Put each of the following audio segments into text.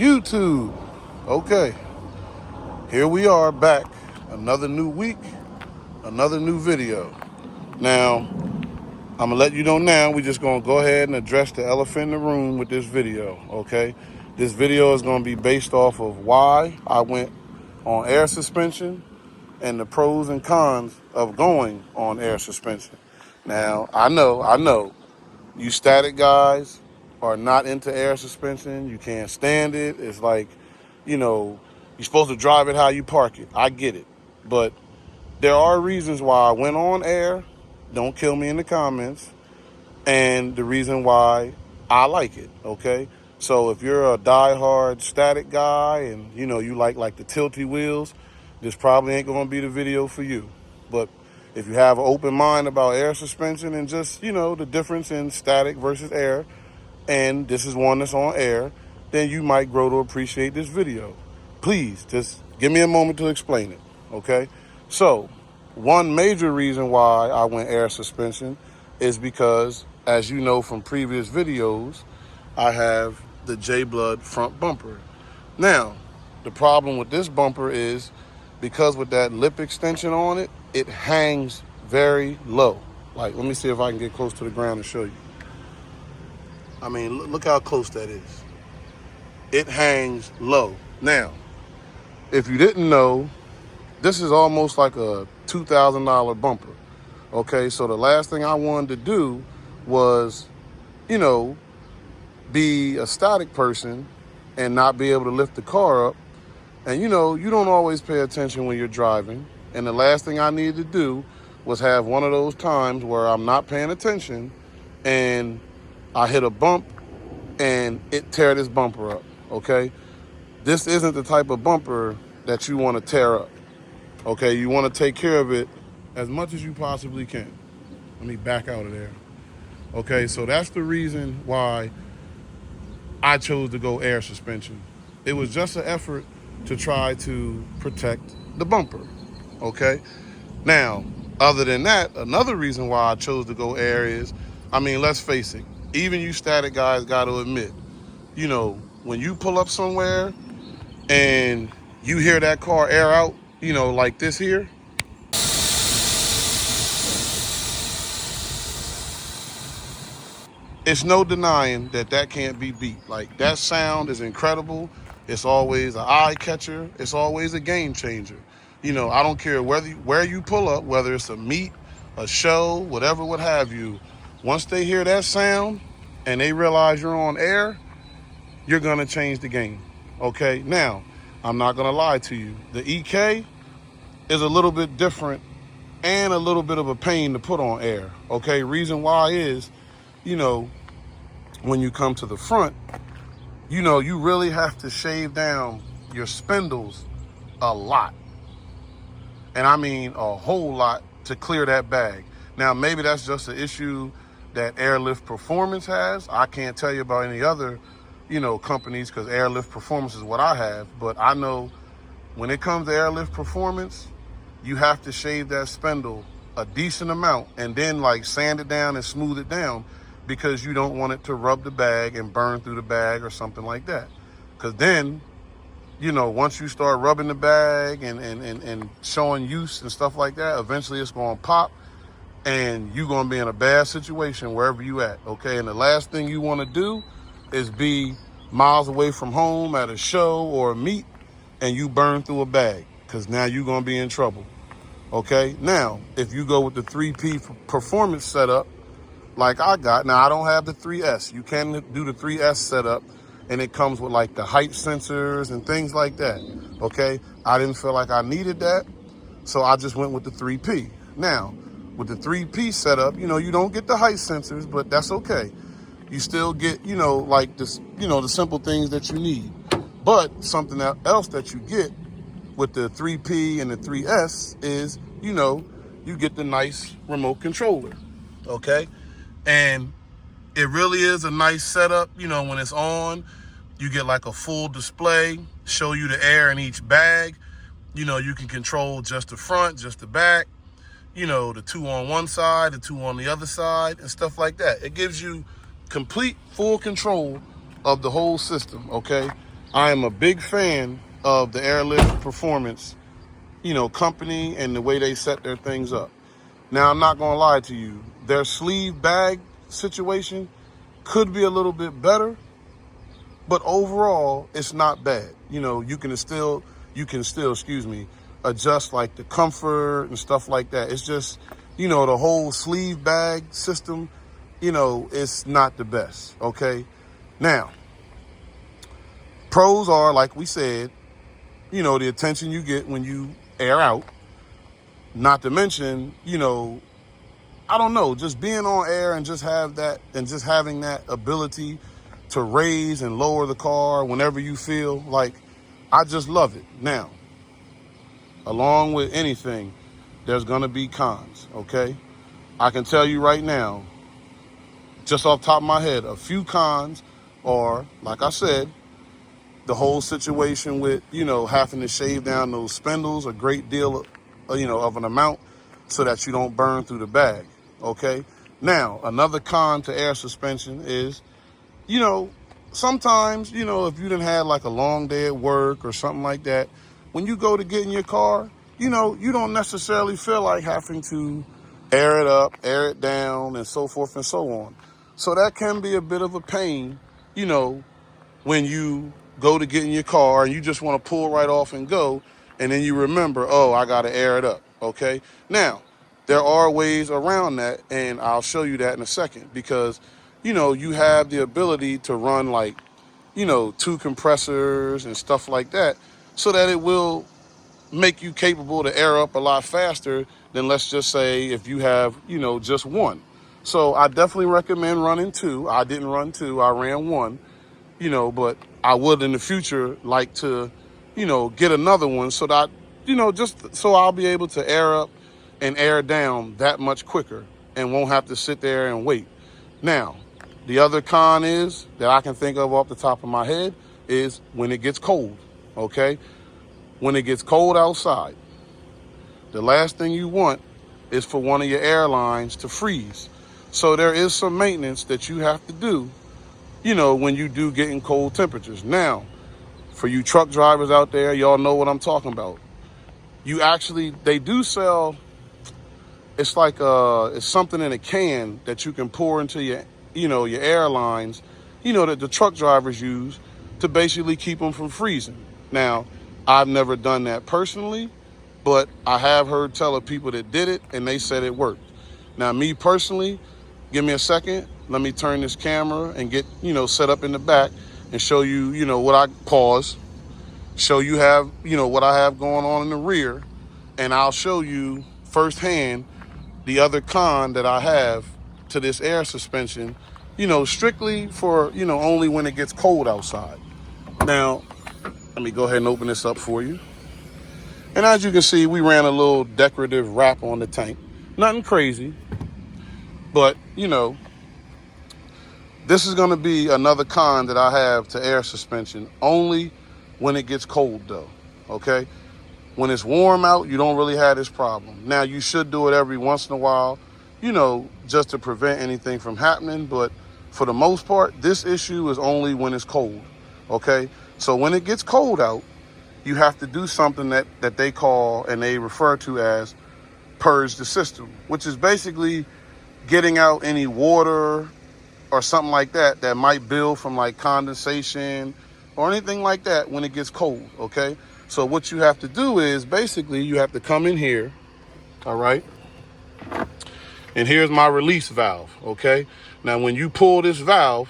YouTube. Okay, here we are back. Another new week, another new video. Now, I'm gonna let you know now, we're just gonna go ahead and address the elephant in the room with this video, okay? This video is gonna be based off of why I went on air suspension and the pros and cons of going on air suspension. Now, I know, you static guys are not into air suspension. You can't stand it. It's like, you're supposed to drive it how you park it. I get it. But there are reasons why I went on air. Don't kill me in the comments. And the reason why I like it, okay? So if you're a diehard static guy and, you like the tilty wheels, this probably ain't going to be the video for you. But if you have an open mind about air suspension and just, the difference in static versus air, and this is one that's on air, then you might grow to appreciate this video. Please, just give me a moment to explain it, okay? So, one major reason why I went air suspension is because, as you know from previous videos, I have the J-Blood front bumper. Now, the problem with this bumper is because with that lip extension on it, it hangs very low. Like, let me see if I can get close to the ground and show you. I mean, look how close that is. It hangs low. Now, if you didn't know, this is almost like a $2,000 bumper. Okay, so the last thing I wanted to do was, be a static person and not be able to lift the car up. And you don't always pay attention when you're driving. And the last thing I needed to do was have one of those times where I'm not paying attention and I hit a bump and it tear this bumper up, okay? This isn't the type of bumper that you want to tear up, okay? You want to take care of it as much as you possibly can. Let me back out of there. Okay, so that's the reason why I chose to go air suspension. It was just an effort to try to protect the bumper, okay? Now, other than that, another reason why I chose to go air is, let's face it, even you static guys got to admit, when you pull up somewhere and you hear that car air out, like this here, it's no denying that can't be beat. Like, that sound is incredible. It's always an eye catcher. It's always a game changer. I don't care where you pull up, whether it's a meet, a show, whatever, what have you. Once they hear that sound and they realize you're on air, you're going to change the game, okay? Now, I'm not going to lie to you. The EK is a little bit different and a little bit of a pain to put on air, okay? Reason why is, when you come to the front, you really have to shave down your spindles a lot. And I mean a whole lot to clear that bag. Now, maybe that's just an issue that Airlift Performance has. I can't tell you about any other, companies, because Airlift Performance is what I have. But I know when it comes to Airlift Performance, you have to shave that spindle a decent amount and then sand it down and smooth it down, because you don't want it to rub the bag and burn through the bag or something like that. Because then, once you start rubbing the bag and showing use and stuff like that, eventually it's going to pop and you're going to be in a bad situation wherever you at, okay? And the last thing you want to do is be miles away from home at a show or a meet and you burn through a bag, because now you're going to be in trouble, okay? Now, if you go with the 3P performance setup, like I got, now I don't have the 3S. You can do the 3S setup, and it comes with the height sensors and things like that, okay? I didn't feel like I needed that, so I just went with the 3P. Now, with the 3P setup, you don't get the height sensors, but that's okay. You still get, this, the simple things that you need. But something else that you get with the 3P and the 3S is, you get the nice remote controller, okay? And it really is a nice setup. When it's on, you get a full display, show you the air in each bag. You can control just the front, just the back, the two on one side, the two on the other side, and stuff like that. It gives you complete full control of the whole system, okay? I am a big fan of the Airlift Performance, company and the way they set their things up. Now, I'm not going to lie to you. Their sleeve bag situation could be a little bit better, but overall, it's not bad. You can still, adjust like the comfort and stuff like that. It's just, the whole sleeve bag system, it's not the best, okay? Now, pros are, like we said, the attention you get when you air out. Not to mention, I don't know, just being on air and just having that ability to raise and lower the car whenever you feel like, I just love it. Now, along with anything, there's gonna be cons, okay? I can tell you right now, just off the top of my head, a few cons are, like I said, the whole situation with, having to shave down those spindles a great deal, of an amount so that you don't burn through the bag, okay? Now, another con to air suspension is, sometimes, if you done had like a long day at work or something like that, when you go to get in your car, you don't necessarily feel like having to air it up, air it down, and so forth and so on. So that can be a bit of a pain, when you go to get in your car and you just want to pull right off and go, and then you remember, oh, I got to air it up, okay? Now, there are ways around that, and I'll show you that in a second, because, you have the ability to run like, 2 compressors and stuff like that, so that it will make you capable to air up a lot faster than, let's just say, if you have, just one. So I definitely recommend running 2. I didn't run 2, I ran 1, but I would in the future like to, get another one so that, just so I'll be able to air up and air down that much quicker and won't have to sit there and wait. Now, the other con is that I can think of off the top of my head is when it gets cold, okay? When it gets cold outside, the last thing you want is for one of your airlines to freeze. So there is some maintenance that you have to do, when you do get in cold temperatures. Now, for you truck drivers out there, y'all know what I'm talking about. They do sell, it's like it's something in a can that you can pour into your airlines, that the truck drivers use to basically keep them from freezing. Now, I've never done that personally, but I have heard tell of people that did it and they said it worked. Now, me personally, give me a second. Let me turn this camera and get, set up in the back and show you, what I show you what I have going on in the rear. And I'll show you firsthand the other con that I have to this air suspension, strictly for, only when it gets cold outside. Now, let me go ahead and open this up for you. And as you can see, we ran a little decorative wrap on the tank. Nothing crazy, but, this is going to be another con that I have to air suspension, only when it gets cold though, okay? When it's warm out, you don't really have this problem. Now, you should do it every once in a while, just to prevent anything from happening. But for the most part, this issue is only when it's cold, okay? So when it gets cold out, you have to do something that they call and they refer to as purge the system, which is basically getting out any water or something like that might build from like condensation or anything like that when it gets cold, okay? So what you have to do is basically you have to come in here, all right? And here's my release valve, okay? Now, when you pull this valve,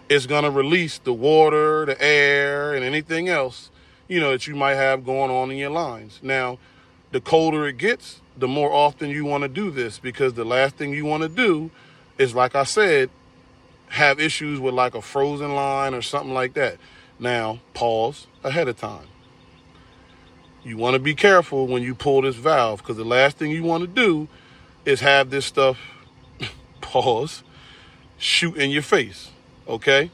it's gonna release the water, the air, and anything else, that you might have going on in your lines. Now, the colder it gets, the more often you wanna do this, because the last thing you wanna do is, like I said, have issues with like a frozen line or something like that. Now, pause ahead of time. You want to be careful when you pull this valve, because the last thing you want to do is have this stuff, pause, shoot in your face, okay?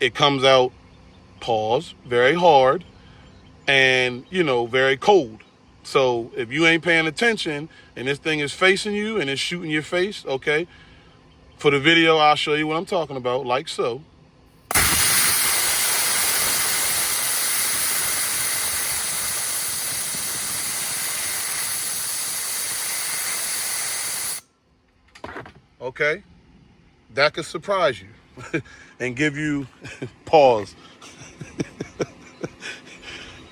It comes out, pause, very hard and, very cold. So if you ain't paying attention and this thing is facing you and it's shooting your face, okay? For the video, I'll show you what I'm talking about, like so. okay? That could surprise you and give you, pause,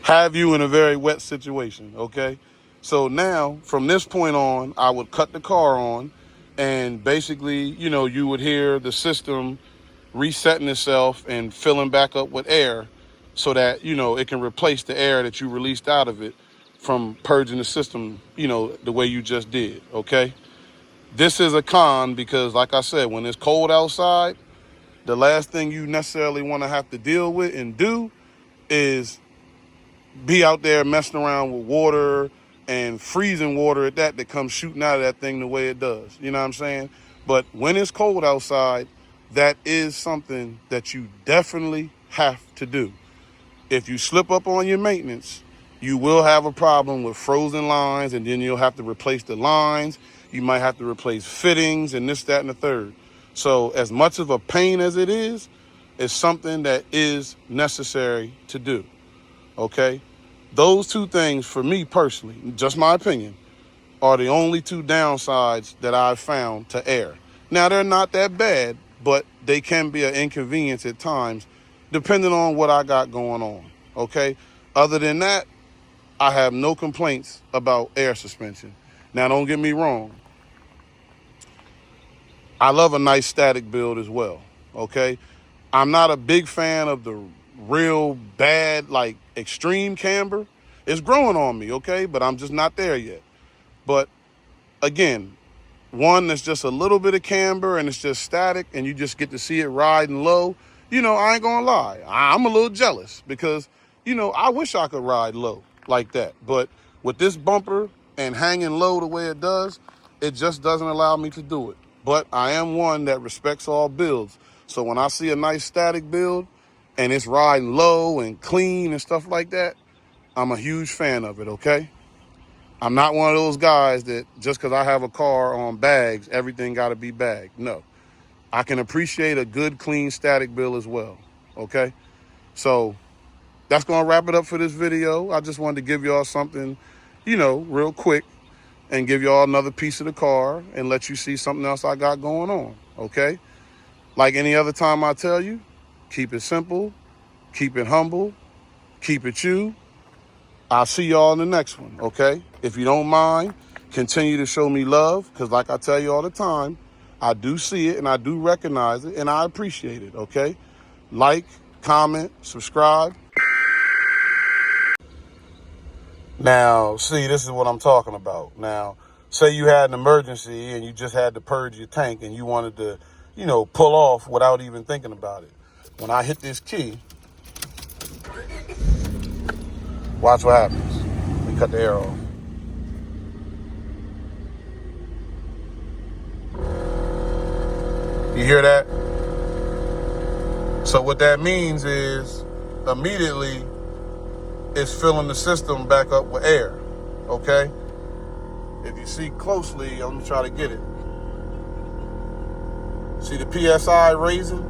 have you in a very wet situation, okay? So now, from this point on, I would cut the car on, and basically, you would hear the system resetting itself and filling back up with air so that, it can replace the air that you released out of it from purging the system, the way you just did, okay? This is a con because, like I said, when it's cold outside, the last thing you necessarily want to have to deal with and do is be out there messing around with water and freezing water at that comes shooting out of that thing the way it does. You know what I'm saying? But when it's cold outside, that is something that you definitely have to do. If you slip up on your maintenance, you will have a problem with frozen lines, and then you'll have to replace the lines. You might have to replace fittings and this, that, and the third. So as much of a pain as it is, it's something that is necessary to do, okay? Those two things, for me personally, just my opinion, are the only two downsides that I've found to air. Now, they're not that bad, but they can be an inconvenience at times, depending on what I got going on, okay? Other than that, I have no complaints about air suspension. Now, don't get me wrong. I love a nice static build as well, okay? I'm not a big fan of the real bad, like, extreme camber. It's growing on me, okay? But I'm just not there yet. But, again, one that's just a little bit of camber and it's just static and you just get to see it riding low, I ain't gonna lie. I'm a little jealous because, I wish I could ride low like that. But with this bumper and hanging low the way it does, it just doesn't allow me to do it. But I am one that respects all builds. So when I see a nice static build and it's riding low and clean and stuff like that, I'm a huge fan of it, okay? I'm not one of those guys that just because I have a car on bags, everything got to be bagged. No. I can appreciate a good, clean static build as well, okay? So that's going to wrap it up for this video. I just wanted to give y'all something, real quick and give y'all another piece of the car and let you see something else I got going on, okay? Like any other time I tell you, keep it simple, keep it humble, keep it you. I'll see y'all in the next one, okay? If you don't mind, continue to show me love, because like I tell you all the time, I do see it and I do recognize it and I appreciate it, okay? Like, comment, subscribe. Now, see, this is what I'm talking about. Now, say you had an emergency and you just had to purge your tank and you wanted to, pull off without even thinking about it. When I hit this key, watch what happens. Let me cut the air off. You hear that? So what that means is immediately it's filling the system back up with air, okay? If you see closely, I'm gonna try to get it. See the PSI raising?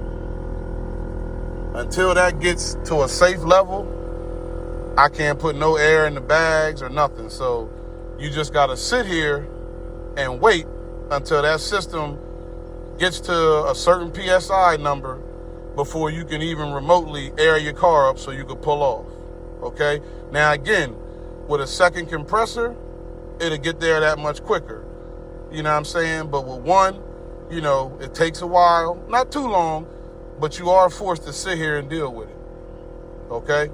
Until that gets to a safe level, I can't put no air in the bags or nothing. So you just gotta sit here and wait until that system gets to a certain PSI number before you can even remotely air your car up so you can pull off, okay? Now again, with a second compressor, it'll get there that much quicker. You know what I'm saying? But with one, it takes a while, not too long, but you are forced to sit here and deal with it, okay?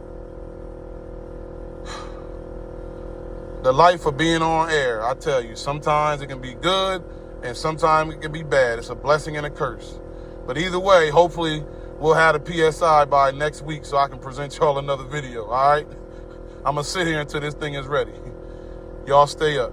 The life of being on air, I tell you, sometimes it can be good and sometimes it can be bad. It's a blessing and a curse. But either way, hopefully we'll have the PSI by next week so I can present y'all another video, all right? I'm going to sit here until this thing is ready. Y'all stay up.